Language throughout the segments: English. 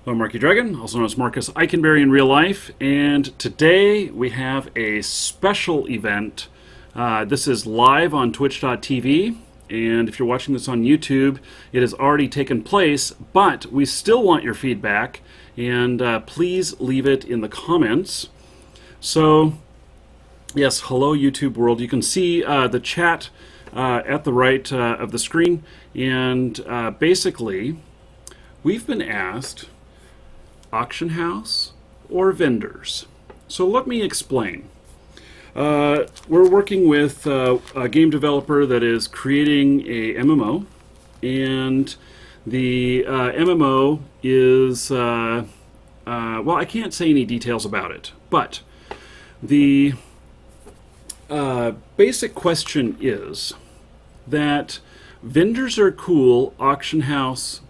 I'm markeedragon, also known as Marcus Eikenberry in real life, and today we have a special event. This is live on twitch.tv, and if you're watching this on YouTube, it has already taken place, but we still want your feedback, and please leave it in the comments. So, yes, hello YouTube world. You can see the chat at the right of the screen, and basically, we've been asked auction house or vendors. So let me explain. We're working with a game developer that is creating a MMO, and the MMO is, well, I can't say any details about it, but the basic question is that vendors are cool, auction house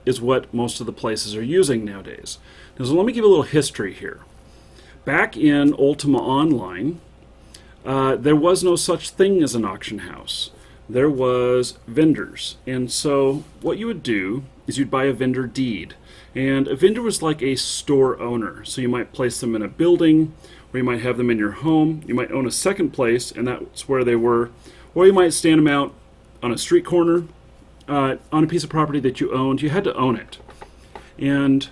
is what most of the places are using nowadays. Now, so let me give a little history here. Back in Ultima Online, there was no such thing as an auction house. There was vendors. And so what you would do is you'd buy a vendor deed. And a vendor was like a store owner. So you might place them in a building, or you might have them in your home. You might own a second place, and that's where they were. Or you might stand them out on a street corner, on a piece of property that you owned. You had to own it. And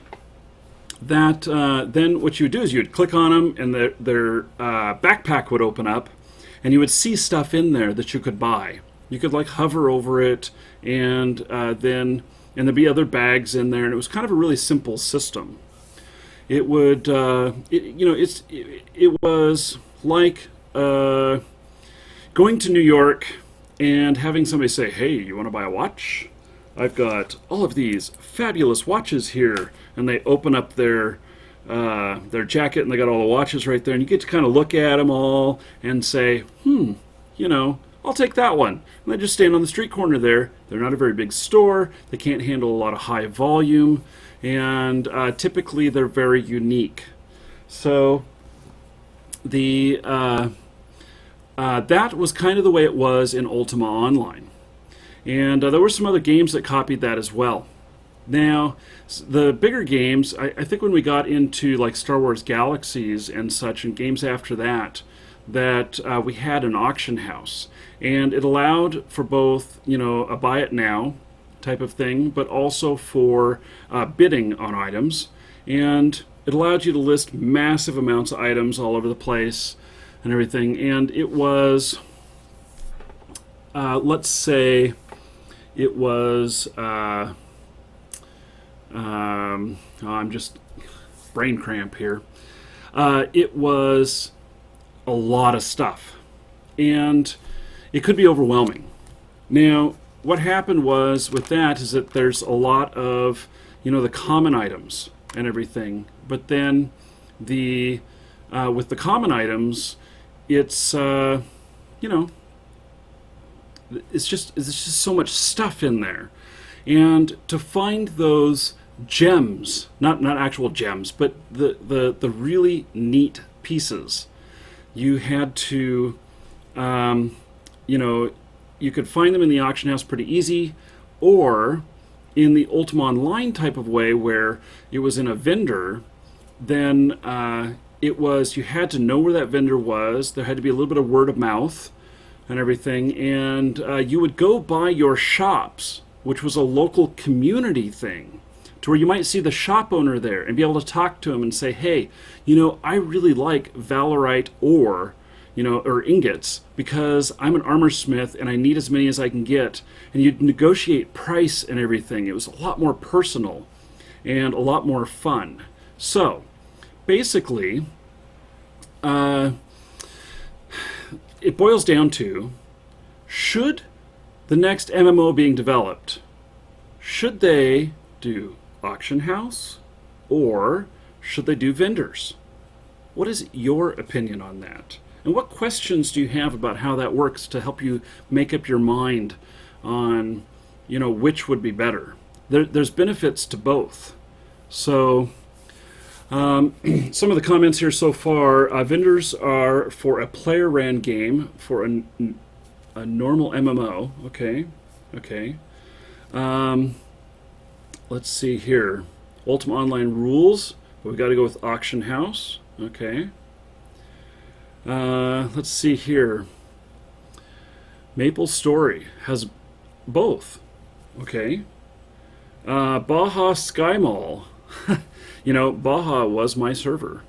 that then what you would do is you would click on them, and their backpack would open up, and you would see stuff in there that you could buy. You could like hover over it, and there'd be other bags in there, and it was kind of a really simple system. It would it was like going to New York and having somebody say, "Hey, you want to buy a watch? I've got all of these fabulous watches here," and they open up their jacket and they got all the watches right there, and you get to kind of look at them all and say, I'll take that one. And they just stand on the street corner there. They're not a very big store. They can't handle a lot of high volume, and typically they're very unique. So the that was kind of the way it was in Ultima Online. And there were some other games that copied that as well. Now, the bigger games, I think when we got into like Star Wars Galaxies and such, and games after that, we had an auction house. And it allowed for both, a buy it now type of thing, but also for bidding on items. And it allowed you to list massive amounts of items all over the place and everything. And it was, let's say, it was, I'm just brain cramp here. It was a lot of stuff, and it could be overwhelming. Now, what happened was with that is that there's a lot of, the common items and everything, but then the with the common items, it's it's just so much stuff in there, and to find those gems, not actual gems, but the really neat pieces, you had to you could find them in the auction house pretty easy, or in the Ultima Online type of way where it was in a vendor, then you had to know where that vendor was. There had to be a little bit of word of mouth and everything, and you would go by your shops, which was a local community thing, to where you might see the shop owner there and be able to talk to him and say, "Hey, I really like Valorite ore, or ingots, because I'm an armor smith and I need as many as I can get." And you'd negotiate price and everything. It was a lot more personal and a lot more fun. So, basically, it boils down to, should the next MMO being developed, should they do auction house or should they do vendors? What is your opinion on that? And what questions do you have about how that works to help you make up your mind on, which would be better? There's benefits to both. So some of the comments here so far, vendors are for a player-ran game, for a normal MMO. Okay. Let's see here. Ultima Online rules, but we got to go with auction house. Okay. Let's see here. Maple Story has both. Okay. Baja Sky Mall. You know, Baja was my server.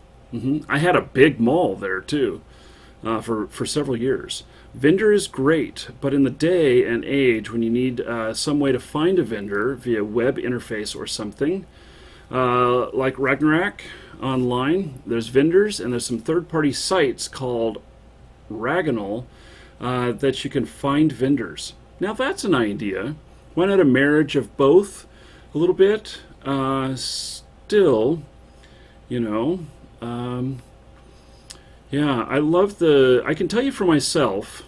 I had a big mall there too, for several years. Vendor is great, but in the day and age when you need some way to find a vendor via web interface or something, like Ragnarok online, there's vendors and there's some third-party sites called Raganal that you can find vendors. Now that's an idea. Why not a marriage of both a little bit? Still, you know, yeah, I can tell you for myself,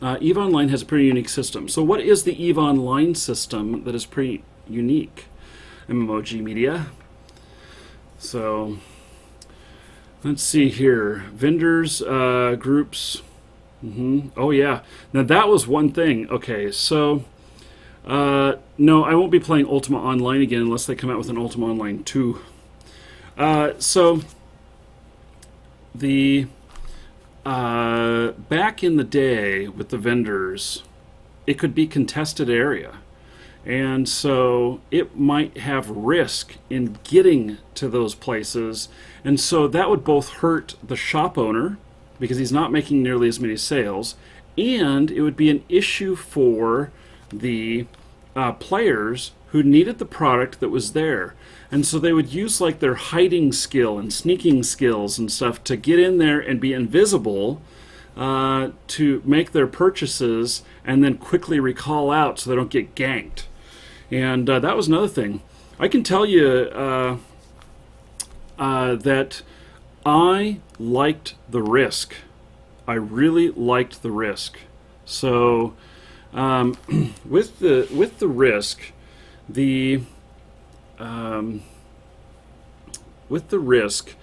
EVE Online has a pretty unique system. So what is the EVE Online system that is pretty unique? MMOG Media. So, let's see here. Vendors, groups. Oh yeah. Now that was one thing. Okay, so, no, I won't be playing Ultima Online again unless they come out with an Ultima Online 2. So, the back in the day with the vendors, it could be contested area, and so it might have risk in getting to those places, and so that would both hurt the shop owner because he's not making nearly as many sales, and it would be an issue for the players who needed the product that was there. And so they would use like their hiding skill and sneaking skills and stuff to get in there and be invisible to make their purchases and then quickly recall out so they don't get ganked. And that was another thing. I can tell you that I liked the risk. I really liked the risk. So with the risk, with the risk,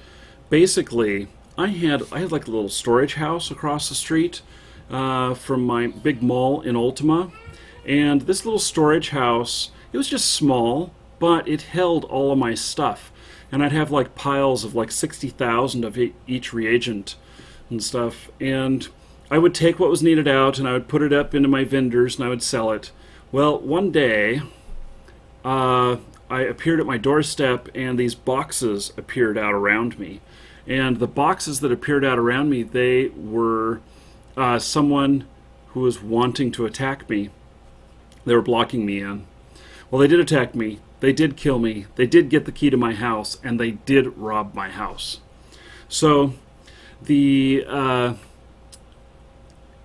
basically, I had like a little storage house across the street from my big mall in Ultima, and this little storage house, it was just small, but it held all of my stuff, and I'd have like piles of like 60,000 of each reagent and stuff, and I would take what was needed out and I would put it up into my vendors and I would sell it. Well, one day, I appeared at my doorstep and these boxes appeared out around me. And the boxes that appeared out around me, they were someone who was wanting to attack me. They were blocking me in. Well, they did attack me. They did kill me. They did get the key to my house, and they did rob my house. So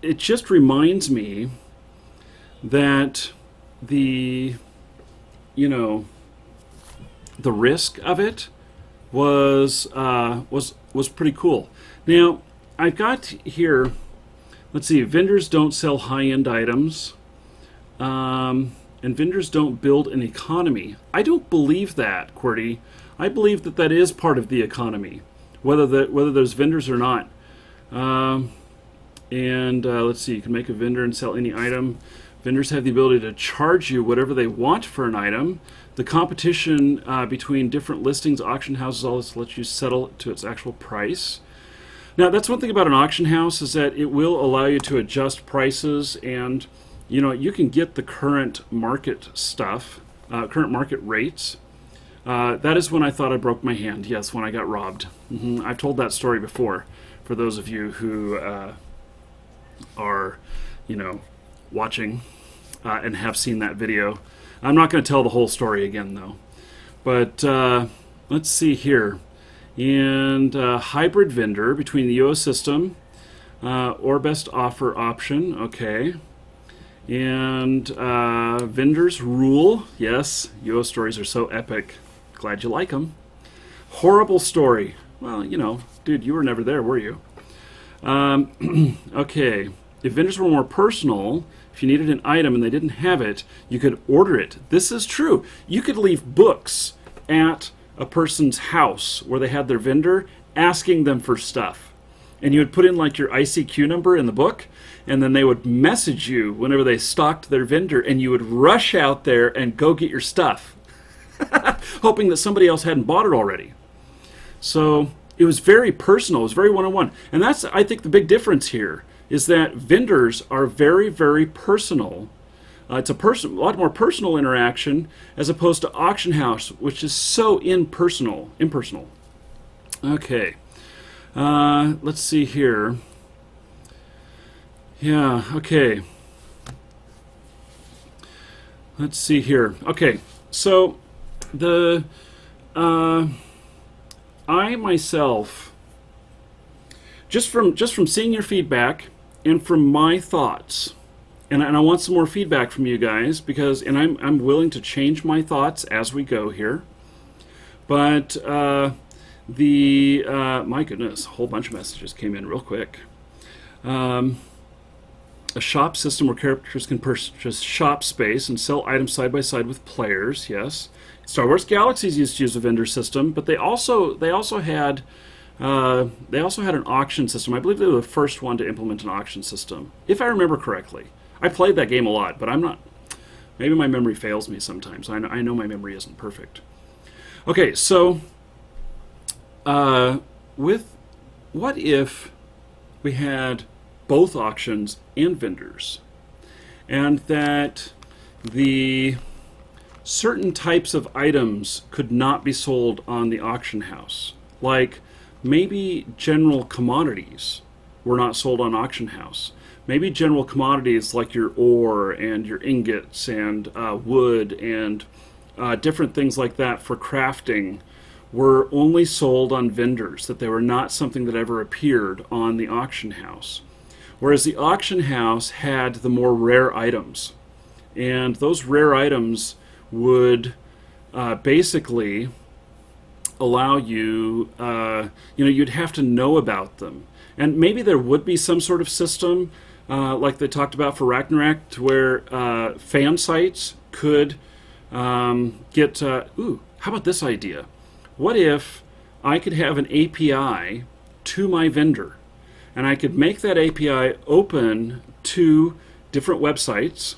it just reminds me that the risk of it was pretty cool. Now I've got here, let's see, vendors don't sell high-end items, and vendors don't build an economy. I don't believe that, QWERTY. I believe that is part of the economy, whether there's vendors or not. Let's see, you can make a vendor and sell any item. Vendors have the ability to charge you whatever they want for an item. The competition between different listings, auction houses, all this lets you settle to its actual price. Now, that's one thing about an auction house, is that it will allow you to adjust prices, and you can get the current market stuff, current market rates. That is when I thought I broke my hand. Yes, when I got robbed. I've told that story before for those of you who are, watching and have seen that video. I'm not going to tell the whole story again, though. But let's see here. And hybrid vendor between the UO system or best offer option. Okay. And vendors rule. Yes, UO stories are so epic. Glad you like them. Horrible story. Well, dude, you were never there, were you? Okay. If vendors were more personal, if you needed an item and they didn't have it, you could order it. This is true. You could leave books at a person's house where they had their vendor asking them for stuff. And you would put in like your ICQ number in the book, and then they would message you whenever they stocked their vendor, and you would rush out there and go get your stuff. hoping that somebody else hadn't bought it already. So it was very personal. It was very one-on-one. And that's, I think, the big difference here is that vendors are very, very personal. It's a lot more personal interaction as opposed to auction house, which is so impersonal. Okay. Let's see here. Yeah, okay. Let's see here. Okay, so I myself, just from seeing your feedback and from my thoughts, and I want some more feedback from you guys because, and I'm willing to change my thoughts as we go here, but my goodness, a whole bunch of messages came in real quick. A shop system where characters can purchase shop space and sell items side by side with players. Yes, Star Wars Galaxies used to use a vendor system, but they also had an auction system. I believe they were the first one to implement an auction system, if I remember correctly. I played that game a lot, but I'm not. Maybe my memory fails me sometimes. I know my memory isn't perfect. Okay, so with what if we had both auctions and vendors, and that the certain types of items could not be sold on the auction house, like maybe general commodities were not sold on auction house. Maybe general commodities like your ore and your ingots and wood and different things like that for crafting were only sold on vendors, that they were not something that ever appeared on the auction house. Whereas the auction house had the more rare items. And those rare items would basically allow you, you'd have to know about them. And maybe there would be some sort of system, like they talked about for Ragnarok, to where fan sites could get, how about this idea? What if I could have an API to my vendor, and I could make that API open to different websites,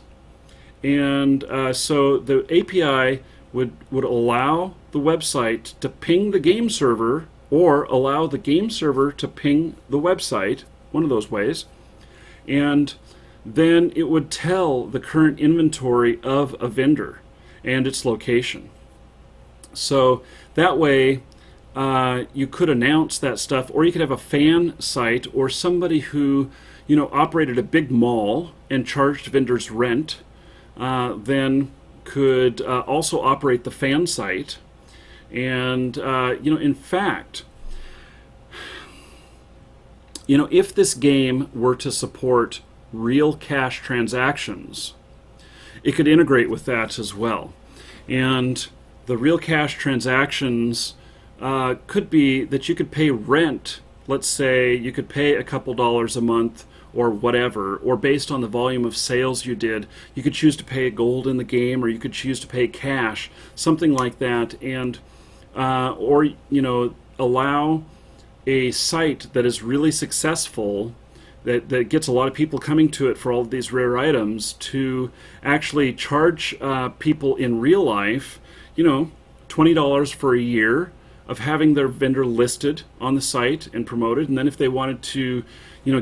and so the API would allow the website to ping the game server, or allow the game server to ping the website, one of those ways, and then it would tell the current inventory of a vendor and its location. So that way you could announce that stuff, or you could have a fan site or somebody who operated a big mall and charged vendors rent, then could also operate the fan site. And in fact, if this game were to support real cash transactions, it could integrate with that as well. And the real cash transactions could be that you could pay rent. Let's say you could pay a couple dollars a month or whatever, or based on the volume of sales you did, you could choose to pay gold in the game, or you could choose to pay cash, something like that, and or allow a site that is really successful, that gets a lot of people coming to it for all of these rare items, to actually charge people in real life, $20 for a year of having their vendor listed on the site and promoted. And then if they wanted to,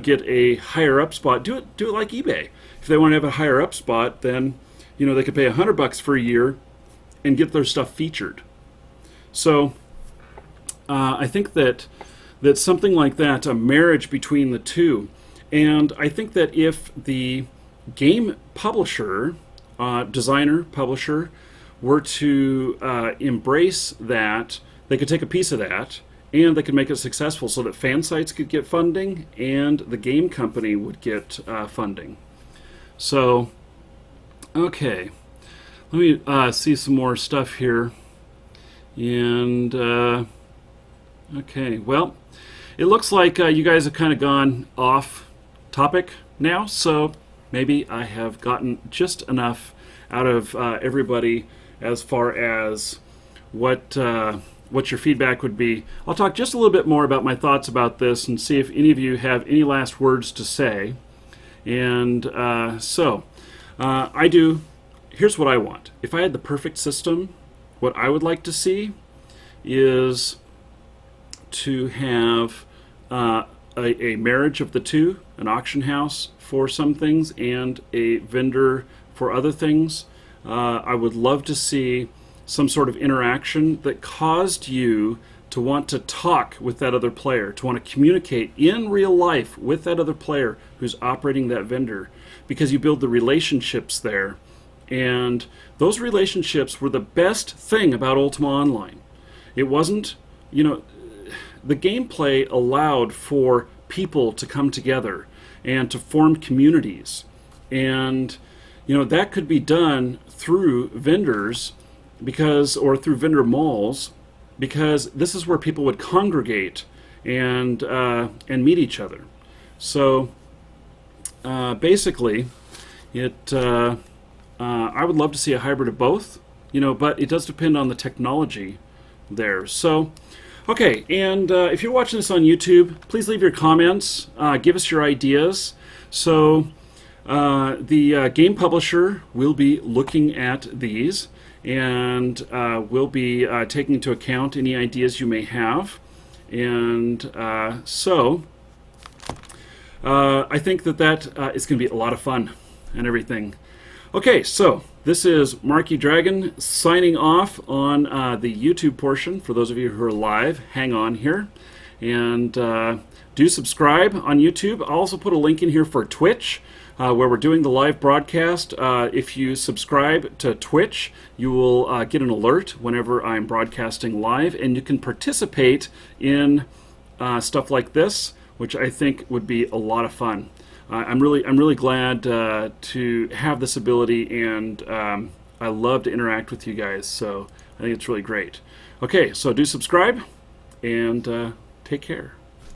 get a higher up spot, do it like eBay. If they want to have a higher up spot, then, they could pay $100 for a year and get their stuff featured. So I think that something like that, a marriage between the two. And I think that if the game publisher, designer, publisher, were to embrace that, they could take a piece of that and they could make it successful, so that fan sites could get funding and the game company would get funding. So, okay, let me see some more stuff here. And okay, well, it looks like you guys have kind of gone off topic now, so maybe I have gotten just enough out of everybody as far as what your feedback would be. I'll talk just a little bit more about my thoughts about this and see if any of you have any last words to say. And I do. Here's what I want. If I had the perfect system, what I would like to see is to have a marriage of the two, an auction house for some things and a vendor for other things. I would love to see some sort of interaction that caused you to want to talk with that other player, to want to communicate in real life with that other player who's operating that vendor, because you build the relationships there. And those relationships were the best thing about Ultima Online. It wasn't, the gameplay allowed for people to come together and to form communities. And, that could be done through vendors or through vendor malls, because this is where people would congregate and meet each other. So basically, I would love to see a hybrid of both, but it does depend on the technology there. So, okay, and if you're watching this on YouTube, please leave your comments. Give us your ideas. So the game publisher will be looking at these, and we'll be taking into account any ideas you may have. And so I think that is going to be a lot of fun and everything. Okay, so this is markeedragon signing off on the YouTube portion. For those of you who are live, hang on here. And do subscribe on YouTube. I'll also put a link in here for Twitch, where we're doing the live broadcast. If you subscribe to Twitch, you will get an alert whenever I'm broadcasting live, and you can participate in stuff like this, which I think would be a lot of fun. I'm really glad to have this ability, and I love to interact with you guys. So I think it's really great. Okay, so do subscribe, and take care.